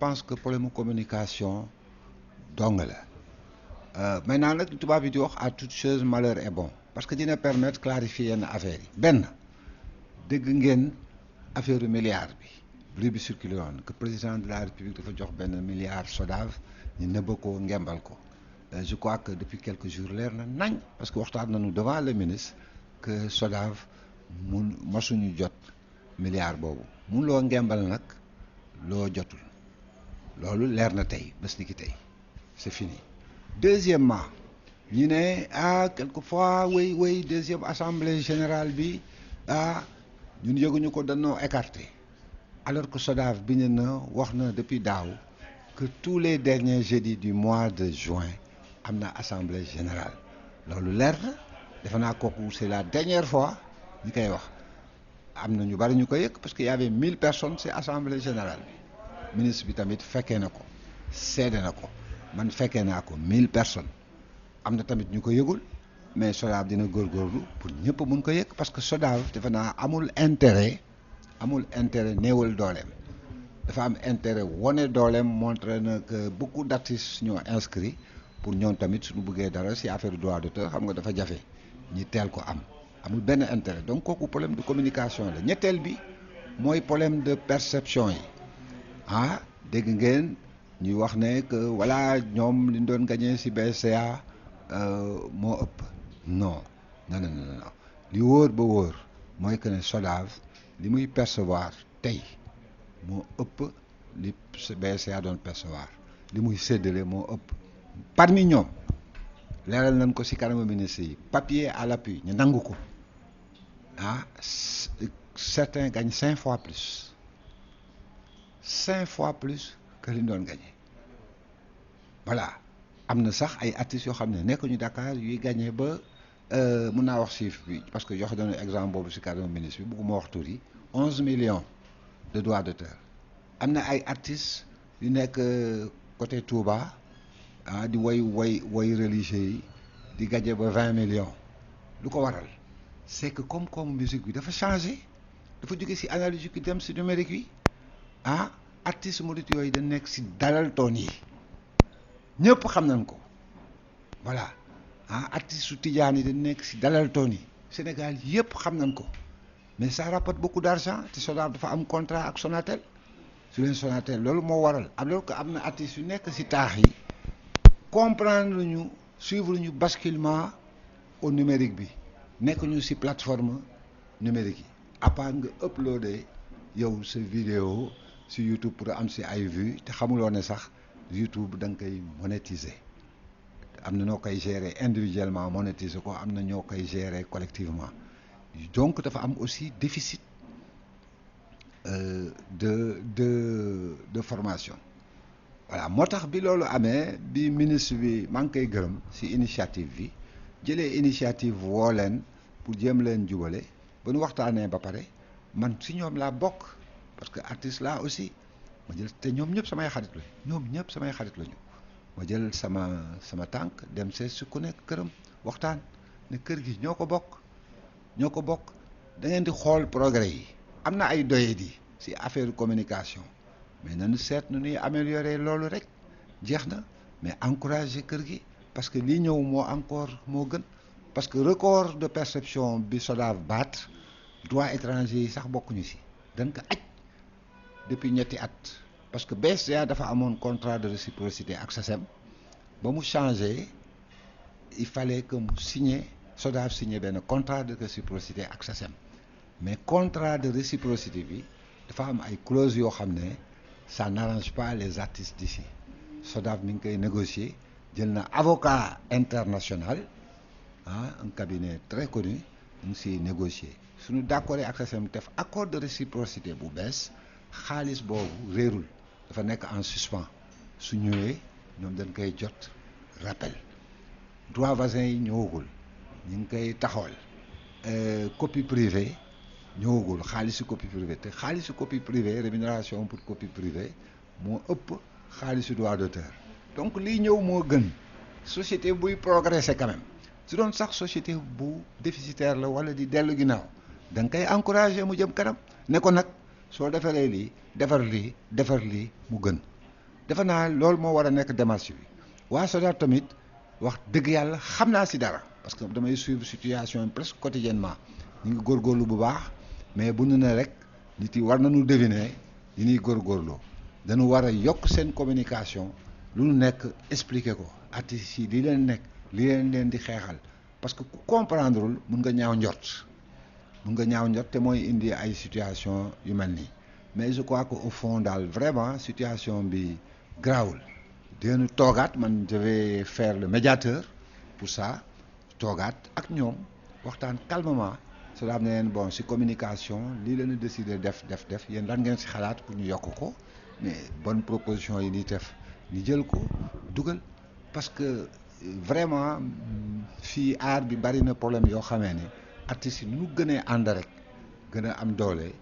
pense que problème communication dong la maintenant nag tubaab yi di wax à toute chose malheur est bon parce que dina permettre clarifier yenn affaires yi benn dégg ngeen affaire milliard bi bruit bi circulé woon que président de la république dafa jox benn milliard SODAV ñu nëbb ko ngembal ko je crois que depuis quelques jours leer na nañ parce que waxtaan nañu devant le ministre que SODAV mun masuñu jot milliard boobu mun loo ngembal nag loo jotul loolu leer na tey bés ni ki tey c'est fini. Deuxièmement ñu ne quelquefois oui deuxième assemblée générale bi ñun yëguñu ko dañoo écarté alors que SODAV bind na wax na depuis daaw que tous les derniers jeudis du mois de juin am na assemblée générale loolu leer na defe naa kooku c'est la dernière fois ñu koy wax am na ñu bari ñu ko yëg parce que y avait 1000 personnes ci assemblée générale bi ministre bi tamit fekkee na ko seede na ko man fekkee naa ko 1000 personnes am na tamit ñu ko yëgul mais SODAV dina góorgóorlu pour ñëpp mun ko yëg parce que SODAV defe naa amul intérêt néewal dooleem dafa am intérêt wone dooleem montré na que beaucoup d'artistes ñoo inscrits pour ñoom tamit suñu bëggee dara ci affaire droit d'auteur xam nga dafa jafe ñi teel ko amul benn intérêt donc kooku problème de communication la ñetteel bi mooy problème de perception yi dégg ngeen ñuy wax ne que voilà ñoom li ñu doon gagné ci BCA moo ëpp non li wóor ba wóor mooy que ne SODAV li muy percevoir tey moo ëpp li BCA doon percevoir li muy séddale moo ëpp parmi ñoom leeral nañ ko ci kanamu ministre yi papier à l'appui ñu nangu ko certains gagnent 5 fois plus que li ñu doon gagné voilà am na sax ay artistes yoo xam ne nekkuñu Dakar yuy gagné ba mun naa wax chiffre bi parce que joxe nañu exemple boobu ci kanamu ministre bi bëgguma wax tur yi 11 millions de droits d'auteur am na ay artistes yu nekk côté Touba di woy religieux yi di gagné ba 20 millions lu ko waral c'est que comme musique bi dafa changé dafa jóge ci analogique dem ci numérique yi artistes murit yooyu da nekk ci dalal toon yi ñëpp xam nañ ko voilà artistes su tijaan yi da nekk ci dalal toon yi Sénégal yëpp xam nañ ko mais ça rapporte beaucoup d'argent te SODAV dafa am contrat ak Sonatel su leen Sonatel loolu moo waral alors que am na artistes yu nekk ci taax yi comprendre ñu suivre ñu basculement au numérique bi nekk ñu ci plateforme numérique yi à part nga uploader yow sa vidéo ci YouTube pour am ci ay vues te xamuloo ne sax YouTube da nga koy monétiser am na noo koy gérer individuellement monétiser ko am na ñoo koy gérer collectivement donc dafa am aussi déficit de formation voilà moo tax bi loolu amee bi ministre bi maa ngi koy gërëm ci initiative bi jëlee initiative woo leen pour jéem leen jubale ba nu waxtaanee ba pare man ci ñoom laa bokk parce que artiste laa aussi ma jël te ñoom ñëpp samay xarit lañu ma jël sama tànk dem seet su ku nekk këram waxtaan ne kër gi ñoo ko bokk da ngeen di xool progrès yi am na ay doyadi ci affaire communication mais nañu seet nu ñuy améliorer loolu rek jeex na mais encourager kër gi parce que lii ñëw moo gën parce que record de perception bi SODAV baat droit étranger yi sax bokkuñu ci dañ ko aj depuis ñetti at parce que BCA dafa amoon contrat de réciprocité ak SACEM ba mu changé il fallait que mu signer SODAV signer benn contrat de réciprocité ak SACEM mais contrat de réciprocité bi dafa am ay clauses yoo xam ne ça n'arrange pas les artistes d'ici SODAV mi ngi koy négocier jël na avocat international un cabinet très connu mu ngi siy négocier suñu d'accord ak SACEM def accord de réciprocité bu bees xaalis boobu réerul dafa nekk en suspens su ñëwee ñoom dañ koy jot rappel droit voisin yi ñëwagul ñu ngi koy taxawal copie privée ñëwagul xaalisu copie privée te xaalisu copie privée rémunération pour copie privée moo ëpp xaalisu droit d'auteur donc lii ñëw moo gën société buy progresser quand même su doon sax société bu déficitaire la wala di dellu ginnaaw da nga koy encourager mu jëm kanam ne ko nag soo defaree lii defar lii mu gën defe naa loolu moo war a nekk démarche bi waa SODAV tamit wax dëgg yàlla xam naa si dara parce que damay suivre situation presque quotidiennement ñu ngi góorgóorlu bu baax mais bu ñu ne rek nit yi war nañu deviner yi ñuy góorgóorloo dañu war a yokk seen communication lu nu nekk expliquer ko artistes yi li leen nekk li leen di xeexal parce que ku comprendrewul mun nga ñaaw njort te mooy indi ay situation yu mel nii mais je crois que au fond daal vraiment situation bi grawul dinañu toogaat man je vais faire le médiateur pour ça toogaat ak ñoom waxtaan calmement su la am ne leen bon si communication lii la ñu décider def yéen lan ngeen si xalaat pour ñu yokk ko mais bonne proposition yi ñuy def ñu jël ko dugal parce que vraiment fii art bi bari na problème yoo xamee ne artistes yi nu gënee ànd rek gën a am doole